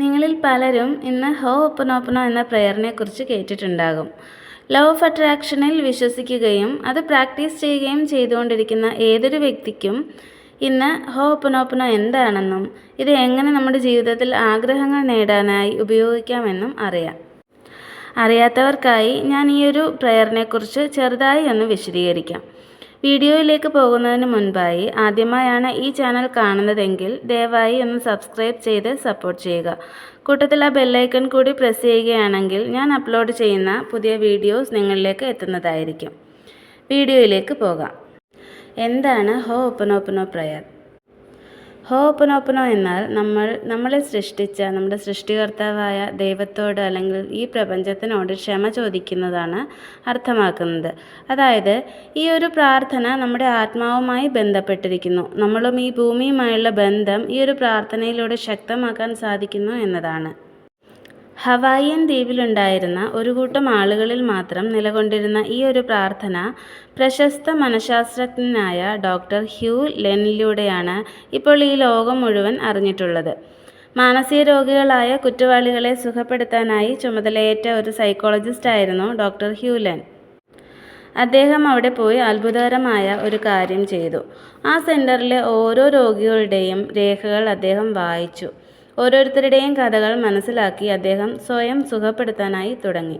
നിങ്ങളിൽ പലരും ഇന്ന് ഹോപ്പനോപ്പനോ എന്ന പ്രയറിനെക്കുറിച്ച് കേട്ടിട്ടുണ്ടാകും. ലോ ഓഫ് അട്രാക്ഷനിൽ വിശ്വസിക്കുകയും അത് പ്രാക്ടീസ് ചെയ്യുകയും ചെയ്തുകൊണ്ടിരിക്കുന്ന ഏതൊരു വ്യക്തിക്കും ഇന്ന് ഹോപ്പനോപ്പനോ എന്താണെന്നും ഇത് എങ്ങനെ നമ്മുടെ ജീവിതത്തിൽ ആഗ്രഹങ്ങൾ നേടാനായി ഉപയോഗിക്കാമെന്നും അറിയാം. അറിയാത്തവർക്കായി ഞാൻ ഈ ഒരു പ്രയറിനെക്കുറിച്ച് ചെറുതായി ഒന്ന് വിശദീകരിക്കാം. വീഡിയോയിലേക്ക് പോകുന്നതിന് മുൻപായി ആദ്യമായാണ് ഈ ചാനൽ കാണുന്നതെങ്കിൽ ദയവായി ഒന്ന് സബ്സ്ക്രൈബ് ചെയ്ത് സപ്പോർട്ട് ചെയ്യുക. കൂട്ടത്തിൽ ആ ബെല്ലൈക്കൺ കൂടി പ്രസ് ചെയ്യുകയാണെങ്കിൽ ഞാൻ അപ്ലോഡ് ചെയ്യുന്ന പുതിയ വീഡിയോസ് നിങ്ങളിലേക്ക് എത്തുന്നതായിരിക്കും. വീഡിയോയിലേക്ക് പോകാം. എന്താണ് ഹോപ്പനോപ്പനോ പ്രയർ? ഹോപ്പനോപ്പനോ എന്നാൽ നമ്മളെ സൃഷ്ടിച്ച നമ്മുടെ സൃഷ്ടികർത്താവായ ദൈവത്തോട് അല്ലെങ്കിൽ ഈ പ്രപഞ്ചത്തിനോട് ക്ഷമ ചോദിക്കുന്നതാണ് അർത്ഥമാക്കുന്നത്. അതായത് ഈ ഒരു പ്രാർത്ഥന നമ്മുടെ ആത്മാവുമായി ബന്ധപ്പെട്ടിരിക്കുന്നു. നമ്മളും ഈ ഭൂമിയുമായുള്ള ബന്ധം ഈ ഒരു പ്രാർത്ഥനയിലൂടെ ശക്തമാക്കാൻ സാധിക്കുന്നു എന്നതാണ്. ഹവായിയൻ ദ്വീപിലുണ്ടായിരുന്ന ഒരു കൂട്ടം ആളുകളിൽ മാത്രം നിലകൊണ്ടിരുന്ന ഈ ഒരു പ്രാർത്ഥന പ്രശസ്ത മനഃശാസ്ത്രജ്ഞനായ ഡോക്ടർ ഹ്യൂ ലെനിലൂടെയാണ് ഇപ്പോൾ ഈ ലോകം മുഴുവൻ അറിഞ്ഞിട്ടുള്ളത്. മാനസിക രോഗികളായ കുറ്റവാളികളെ സുഖപ്പെടുത്താനായി ചുമതലയേറ്റ ഒരു സൈക്കോളജിസ്റ്റായിരുന്നു ഡോക്ടർ ഹ്യൂ ലെൻ. അദ്ദേഹം അവിടെ പോയി അത്ഭുതകരമായ ഒരു കാര്യം ചെയ്തു. ആ സെൻറ്ററിലെ ഓരോ രോഗികളുടെയും രേഖകൾ അദ്ദേഹം വായിച്ചു. ഓരോരുത്തരുടെയും കഥകൾ മനസ്സിലാക്കി അദ്ദേഹം സ്വയം സുഖപ്പെടുത്താനായി തുടങ്ങി.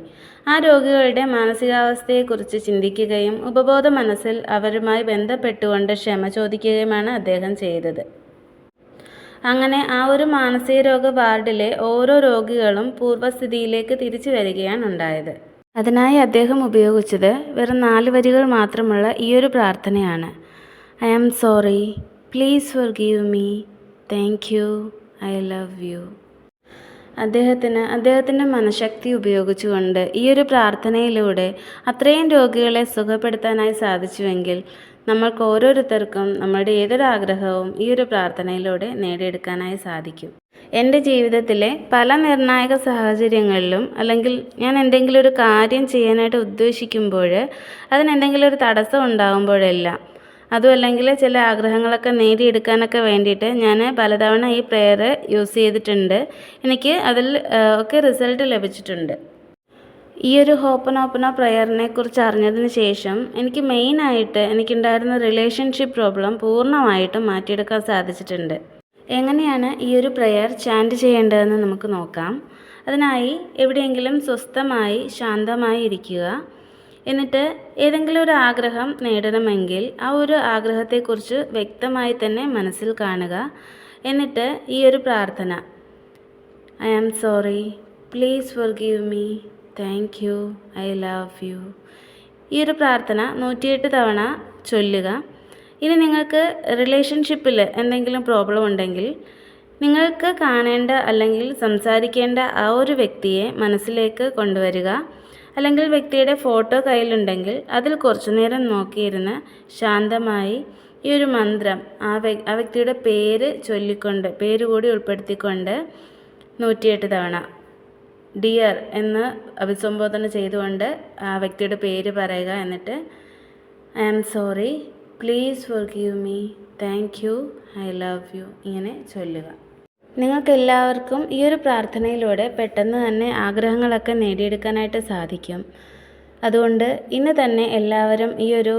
ആ രോഗികളുടെ മാനസികാവസ്ഥയെക്കുറിച്ച് ചിന്തിക്കുകയും ഉപബോധ മനസ്സിൽ അവരുമായി ബന്ധപ്പെട്ടുകൊണ്ട് ക്ഷമ ചോദിക്കുകയുമാണ് അദ്ദേഹം ചെയ്തത്. അങ്ങനെ ആ ഒരു മാനസിക രോഗ വാർഡിലെ ഓരോ രോഗികളും പൂർവ്വസ്ഥിതിയിലേക്ക് തിരിച്ചു വരികയാണ് ഉണ്ടായത്. അതിനായി അദ്ദേഹം ഉപയോഗിച്ചത് വെറും 4 വരികൾ മാത്രമുള്ള ഈയൊരു പ്രാർത്ഥനയാണ്. I am sorry, please forgive me, thank you, I love you. അദ്ദേഹത്തിൻ്റെ മനഃശക്തി ഉപയോഗിച്ചുകൊണ്ട് ഈ ഒരു പ്രാർത്ഥനയിലൂടെ അത്രയും രോഗികളെ സുഖപ്പെടുത്താനായി സാധിച്ചുവെങ്കിൽ നമ്മൾക്ക് ഓരോരുത്തർക്കും നമ്മുടെ ഏതൊരു ആഗ്രഹവും ഈ ഒരു പ്രാർത്ഥനയിലൂടെ നേടിയെടുക്കാനായി സാധിക്കും. എൻ്റെ ജീവിതത്തിലെ പല നിർണായക സാഹചര്യങ്ങളിലും അല്ലെങ്കിൽ ഞാൻ എന്തെങ്കിലും ഒരു കാര്യം ചെയ്യാനായിട്ട് ഉദ്ദേശിക്കുമ്പോൾ അതിനെന്തെങ്കിലും ഒരു തടസ്സം ഉണ്ടാകുമ്പോഴെല്ലാം അതുമല്ലെങ്കിൽ ചില ആഗ്രഹങ്ങളൊക്കെ നേടിയെടുക്കാനൊക്കെ വേണ്ടിയിട്ട് ഞാൻ പലതവണ ഈ പ്രെയർ യൂസ് ചെയ്തിട്ടുണ്ട്. എനിക്ക് അതിൽ ഒക്കെ റിസൾട്ട് ലഭിച്ചിട്ടുണ്ട്. ഈ ഒരു ഹോപ്പനോപ്പനോ പ്രയറിനെ കുറിച്ച് അറിഞ്ഞതിന് ശേഷം എനിക്ക് മെയിനായിട്ട് എനിക്കുണ്ടായിരുന്ന റിലേഷൻഷിപ്പ് പ്രോബ്ലം പൂർണ്ണമായിട്ടും മാറ്റിയെടുക്കാൻ സാധിച്ചിട്ടുണ്ട്. എങ്ങനെയാണ് ഈ ഒരു പ്രയർ ചാൻറ്റ് ചെയ്യേണ്ടതെന്ന് നമുക്ക് നോക്കാം. അതിനായി എവിടെയെങ്കിലും സ്വസ്ഥമായി ശാന്തമായി ഇരിക്കുക. എന്നിട്ട് ഏതെങ്കിലും ഒരു ആഗ്രഹം നേടണമെങ്കിൽ ആ ഒരു ആഗ്രഹത്തെക്കുറിച്ച് വ്യക്തമായി തന്നെ മനസ്സിൽ കാണുക. എന്നിട്ട് ഈ ഒരു പ്രാർത്ഥന I am sorry, please forgive me, thank you, I love you, ഈ ഒരു പ്രാർത്ഥന 108 തവണ ചൊല്ലുക. ഇനി നിങ്ങൾക്ക് റിലേഷൻഷിപ്പിൽ എന്തെങ്കിലും പ്രോബ്ലം ഉണ്ടെങ്കിൽ നിങ്ങൾക്ക് കാണേണ്ട അല്ലെങ്കിൽ സംസാരിക്കേണ്ട ആ ഒരു വ്യക്തിയെ മനസ്സിലേക്ക് കൊണ്ടുവരിക. അല്ലെങ്കിൽ വ്യക്തിയുടെ ഫോട്ടോ കയ്യിലുണ്ടെങ്കിൽ അതിൽ കുറച്ചു നേരം നോക്കിയിരുന്ന് ശാന്തമായി ഈ ഒരു മന്ത്രം ആ വ്യക്തിയുടെ പേര് ചൊല്ലിക്കൊണ്ട് പേര് കൂടി ഉൾപ്പെടുത്തിക്കൊണ്ട് 108 തവണ ഡിയർ എന്ന് അഭിസംബോധന ചെയ്തുകൊണ്ട് ആ വ്യക്തിയുടെ പേര് പറയുക. എന്നിട്ട് I am sorry, please forgive me, thank you, I love you ഇങ്ങനെ ചൊല്ലുക. നിങ്ങൾക്കെല്ലാവർക്കും ഈ ഒരു പ്രാർത്ഥനയിലൂടെ പെട്ടെന്ന് തന്നെ ആഗ്രഹങ്ങളൊക്കെ നേടിയെടുക്കാനായിട്ട് സാധിക്കും. അതുകൊണ്ട് ഇന്ന് തന്നെ എല്ലാവരും ഈ ഒരു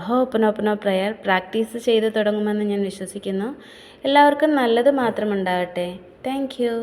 ഹോപ്പനോപ്പനോ പ്രയർ പ്രാക്ടീസ് ചെയ്ത് തുടങ്ങുമെന്ന് ഞാൻ വിശ്വസിക്കുന്നു. എല്ലാവർക്കും നല്ലത് മാത്രം ഉണ്ടാകട്ടെ. Thank you.